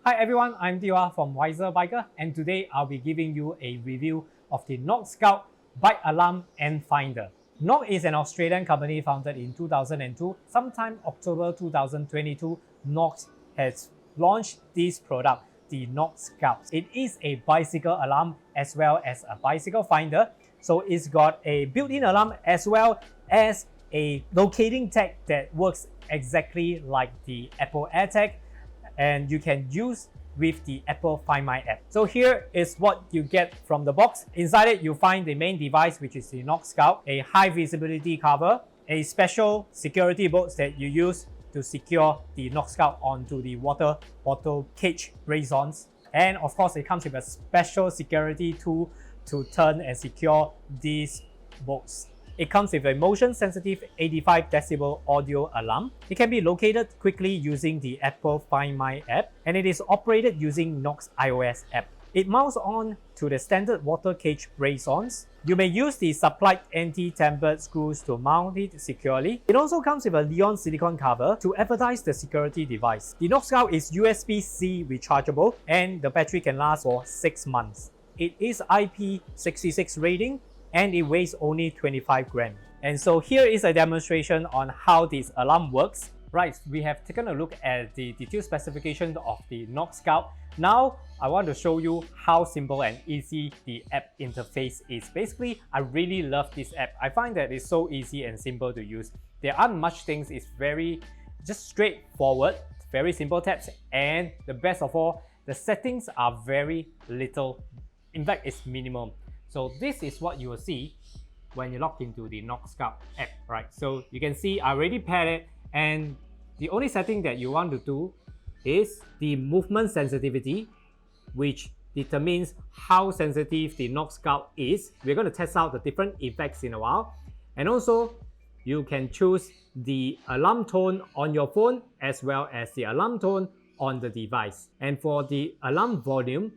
Hi everyone, I'm Diwa from Wiser Biker, and today I'll be giving you a review of the Knog Scout Bike Alarm and Finder. Knog is an Australian company founded in 2002. Sometime October 2022, Knog has launched this product, the Knog Scout. It is a bicycle alarm as well as a bicycle finder. So it's got a built-in alarm as well as a locating tag that works exactly like the Apple AirTag, and you can use with the Apple Find My app. So here is what you get from the box. Inside it, you find the main device, which is the Knog Scout, a high visibility cover, a special security bolts that you use to secure the Knog Scout onto the water bottle cage brace-ons. And of course, it comes with a special security tool to turn and secure these bolts. It comes with a motion-sensitive 85 decibel audio alarm. It can be located quickly using the Apple Find My app, and it is operated using Knog's iOS app. It mounts on to the standard water cage brace-ons. You may use the supplied anti-tampered screws to mount it securely. It also comes with a Leon silicone cover to advertise the security device. The Knog Scout is USB-C rechargeable, and the battery can last for 6 months. It is IP66 rating, and it weighs only 25 grams. And so here is a demonstration on how this alarm works. Right, we have taken a look at the detailed specification of the Knog Scout. Now, I want to show you how simple and easy the app interface is. Basically, I really love this app. I find that it's so easy and simple to use. There aren't much things, it's very just straightforward, very simple taps, and the best of all, the settings are very little. In fact, it's minimum. So this is what you will see when you log into the Knog Scout app, right? So you can see I already paired it, and the only setting that you want to do is the movement sensitivity, which determines how sensitive the Knog Scout is. We're going to test out the different effects in a while. And also, you can choose the alarm tone on your phone as well as the alarm tone on the device. And for the alarm volume,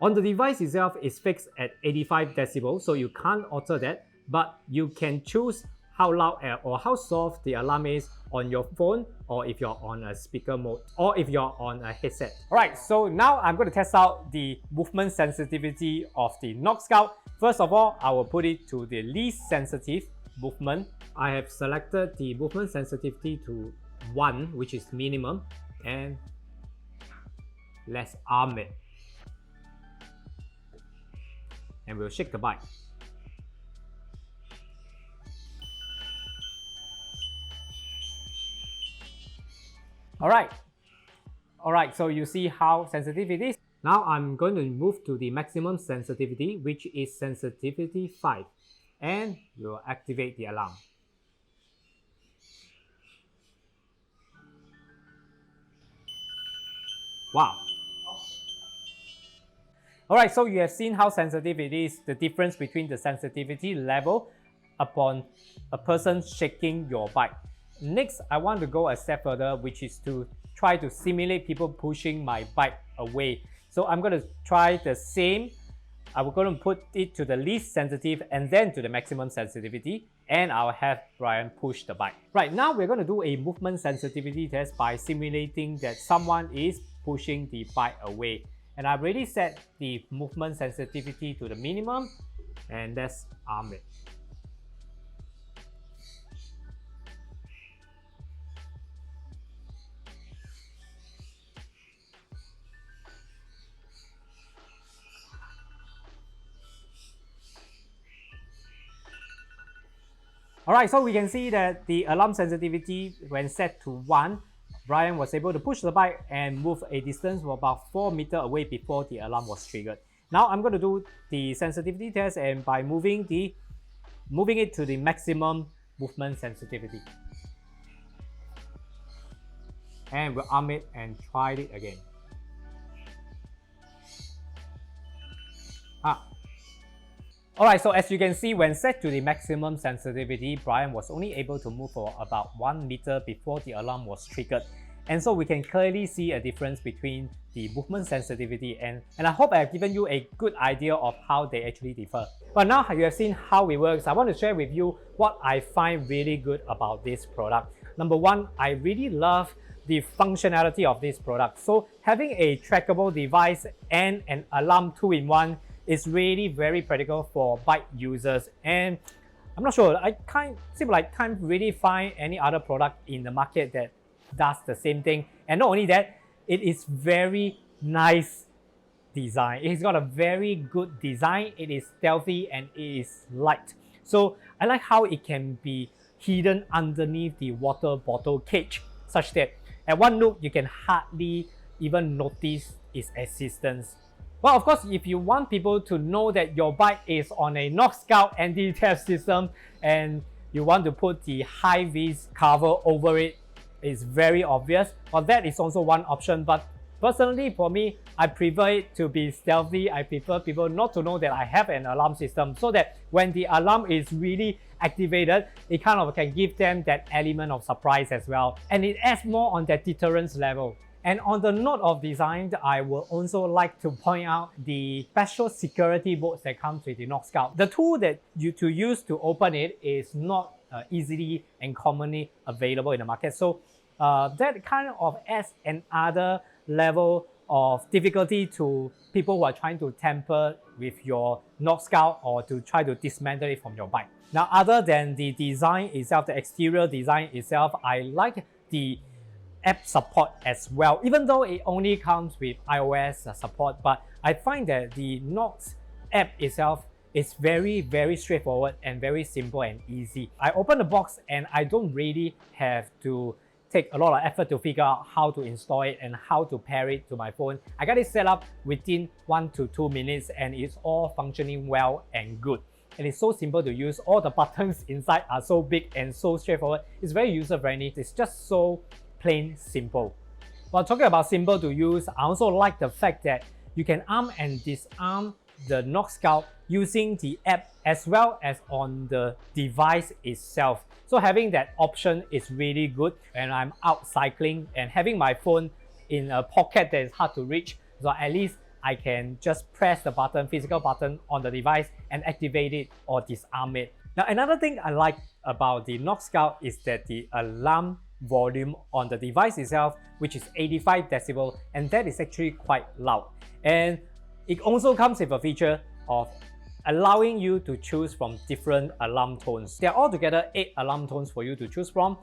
on the device itself is fixed at 85 decibels, so you can't alter that, but you can choose how loud or how soft the alarm is on your phone, or if you're on a speaker mode, or if you're on a headset. Alright, so now I'm going to test out the movement sensitivity of the Knog Scout. First of all, I will put it to the least sensitive movement. I have selected the movement sensitivity to 1, which is minimum, and let's arm it. And we'll shake the bike. Alright, so you see how sensitive it is. Now I'm going to move to the maximum sensitivity, which is sensitivity 5, and you'll activate the alarm. Wow. Alright, so you have seen how sensitive it is, the difference between the sensitivity level upon a person shaking your bike. Next, I want to go a step further, which is to try to simulate people pushing my bike away. So I'm going to try the same. I'm going to put it to the least sensitive and then to the maximum sensitivity, and I'll have Brian push the bike. Right, now we're going to do a movement sensitivity test by simulating that someone is pushing the bike away. And I've already set the movement sensitivity to the minimum, and let's arm it. Alright, so we can see that the alarm sensitivity, when set to 1, Brian was able to push the bike and move a distance of about 4 meters away before the alarm was triggered. Now I'm going to do the sensitivity test, and by moving it to the maximum movement sensitivity. And we'll arm it and try it again. Alright, so as you can see, when set to the maximum sensitivity, Brian was only able to move for about 1 meter before the alarm was triggered. And so we can clearly see a difference between the movement sensitivity, and I hope I have given you a good idea of how they actually differ. But now you have seen how it works, I want to share with you what I find really good about this product. Number one, I really love the functionality of this product. So having a trackable device and an alarm 2-in-1 is really very practical for bike users. And I'm not sure, I can't really find any other product in the market that does the same thing. And not only that, it is very nice design. It's got a very good design. It is stealthy and it is light. So I like how it can be hidden underneath the water bottle cage, such that at one look you can hardly even notice its existence. Well, of course, if you want people to know that your bike is on a Knog Scout anti-theft system and you want to put the high-vis cover over it, it's very obvious. Well, that is also one option, but personally for me, I prefer it to be stealthy. I prefer people not to know that I have an alarm system, so that when the alarm is really activated, it kind of can give them that element of surprise as well. And it adds more on that deterrence level. And on the note of design, I would also like to point out the special security modes that comes with the Knog Scout. The tool that you use to open it is not easily and commonly available in the market. So that kind of adds another level of difficulty to people who are trying to tamper with your Knog Scout or to try to dismantle it from your bike. Now, other than the design itself, the exterior design itself, I like the app support as well, even though it only comes with iOS support. But I find that the Knog app itself is very straightforward and very simple and easy. I open the box and I don't really have to take a lot of effort to figure out how to install it and how to pair it to my phone. I got it set up within 1 to 2 minutes and it's all functioning well and good. And it's so simple to use. All the buttons inside are so big and so straightforward. It's very user-friendly. It's just so plain simple. While talking about simple to use, I also like the fact that you can arm and disarm the Knog Scout using the app as well as on the device itself. So having that option is really good when I'm out cycling and having my phone in a pocket that is hard to reach. So at least I can just press the button, physical button on the device and activate it or disarm it. Now, another thing I like about the Knog Scout is that the alarm volume on the device itself, which is 85 decibel, and that is actually quite loud. And it also comes with a feature of allowing you to choose from different alarm tones. There are altogether 8 alarm tones for you to choose from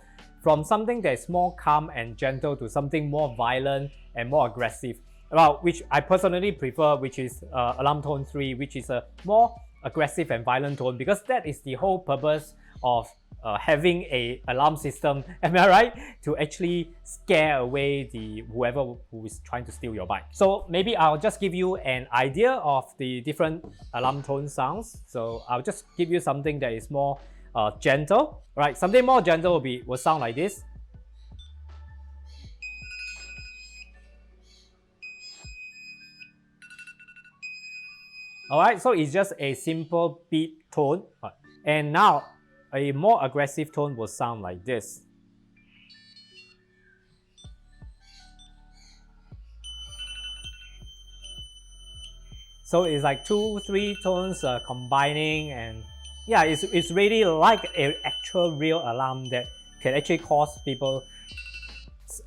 something that is more calm and gentle to something more violent and more aggressive. Well, which I personally prefer, which is alarm tone 3, which is a more aggressive and violent tone, because that is the whole purpose of having a alarm system, am I right? To actually scare away whoever who is trying to steal your bike. So maybe I'll just give you an idea of the different alarm tone sounds. So I'll just give you something that is more gentle, right? Something more gentle will sound like this. Alright, so it's just a simple beep tone. And now a more aggressive tone will sound like this. So it's like 2-3 tones combining, and yeah, it's really like an actual real alarm that can actually cause people's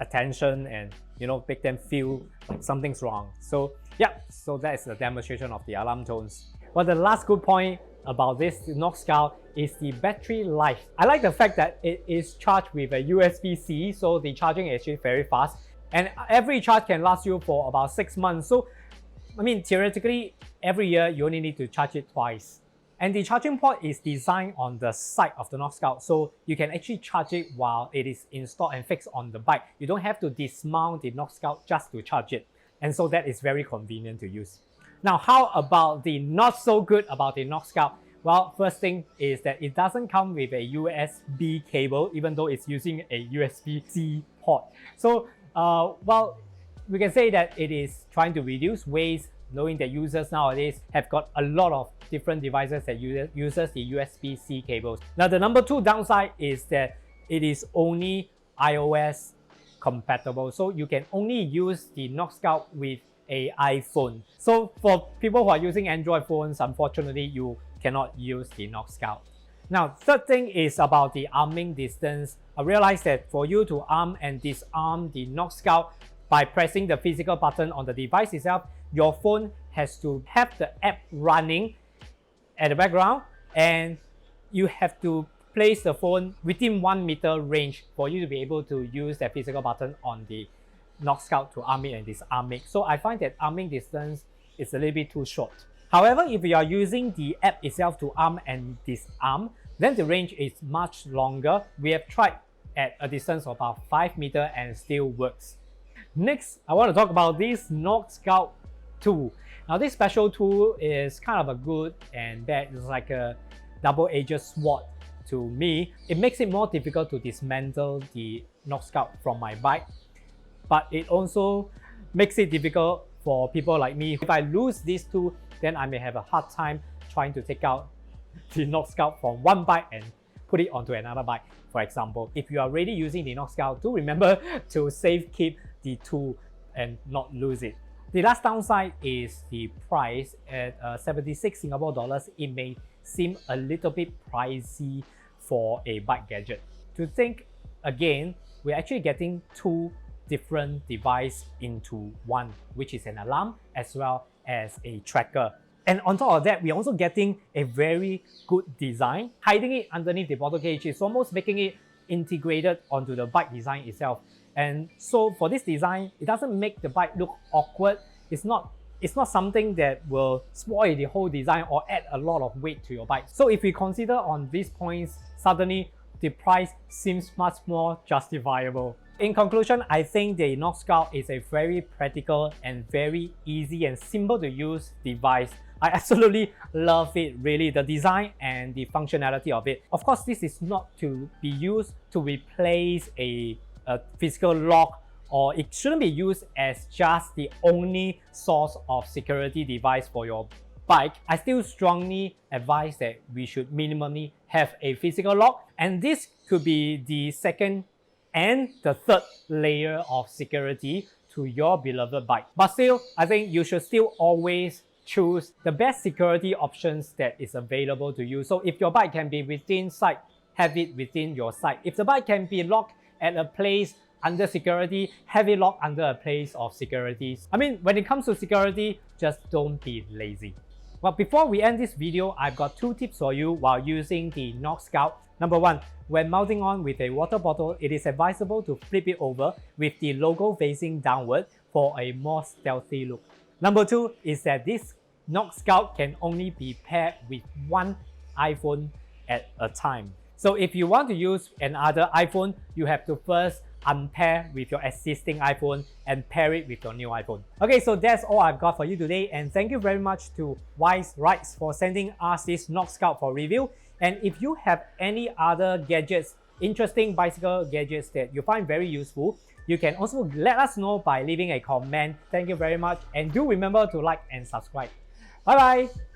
attention and, you know, make them feel like something's wrong. So yeah, so that's the demonstration of the alarm tones. Well, the last good point about this Knog Scout is the battery life. I like the fact that it is charged with a USB-C, so the charging is actually very fast, and every charge can last you for about 6 months. So I mean, theoretically, every year you only need to charge it twice. And the charging port is designed on the side of the Knog Scout, so you can actually charge it while it is installed and fixed on the bike. You don't have to dismount the Knog Scout just to charge it. And so that is very convenient to use. Now, how about the not so good about the Knog Scout? Well, first thing is that it doesn't come with a USB cable, even though it's using a USB-C port. So, well, we can say that it is trying to reduce waste, knowing that users nowadays have got a lot of different devices that uses the USB-C cables. Now, the number 2 downside is that it is only iOS compatible, so you can only use the Knog Scout with an iPhone. So for people who are using Android phones, unfortunately, you cannot use the Knog Scout. Now, third thing is about the arming distance. I realized that for you to arm and disarm the Knog Scout by pressing the physical button on the device itself, your phone has to have the app running at the background, and you have to place the phone within 1 meter range for you to be able to use that physical button on the Knog Scout to arm it and disarm it. So I find that arming distance is a little bit too short. However, if you are using the app itself to arm and disarm, then the range is much longer. We have tried at a distance of about 5 meters and still works. Next, I want to talk about this Knog Scout tool. Now, this special tool is kind of a good and bad. It's like a double-edged sword to me. It makes it more difficult to dismantle the Knog Scout from my bike, but it also makes it difficult for people like me. If I lose this tool, then I may have a hard time trying to take out the Knog Scout from one bike and put it onto another bike. For example, if you are already using the Knog Scout, do remember to safe keep the tool and not lose it. The last downside is the price. At 76 Singapore dollars, it may seem a little bit pricey for a bike gadget. To think again, we're actually getting two different devices into one, which is an alarm as well as a tracker. And on top of that, we're also getting a very good design. Hiding it underneath the bottle cage is almost making it integrated onto the bike design itself. And so for this design, it doesn't make the bike look awkward. It's not something that will spoil the whole design or add a lot of weight to your bike. So if we consider on these points, suddenly the price seems much more justifiable. In conclusion, I think the Knog Scout is a very practical and very easy and simple to use device. I absolutely love it, really, the design and the functionality of it. Of course, this is not to be used to replace a physical lock, or it shouldn't be used as just the only source of security device for your bike. I still strongly advise that we should minimally have a physical lock, and this could be the second and the third layer of security to your beloved bike. But still, I think you should still always choose the best security options that is available to you. So if your bike can be within sight, have it within your sight. If the bike can be locked at a place under security, have it locked under a place of security. I mean, when it comes to security, just don't be lazy. Well, before we end this video, I've got 2 tips for you while using the Knog Scout. Number 1, when mounting on with a water bottle, it is advisable to flip it over with the logo facing downward for a more stealthy look. Number 2 is that this Knog Scout can only be paired with one iPhone at a time. So if you want to use another iPhone, you have to first unpair with your existing iPhone and pair it with your new iPhone. Okay, so that's all I've got for you today, and thank you very much to Wise Rides for sending us this Knog Scout for review. And if you have any other gadgets, interesting bicycle gadgets that you find very useful, you can also let us know by leaving a comment. Thank you very much, and do remember to like and subscribe. Bye bye!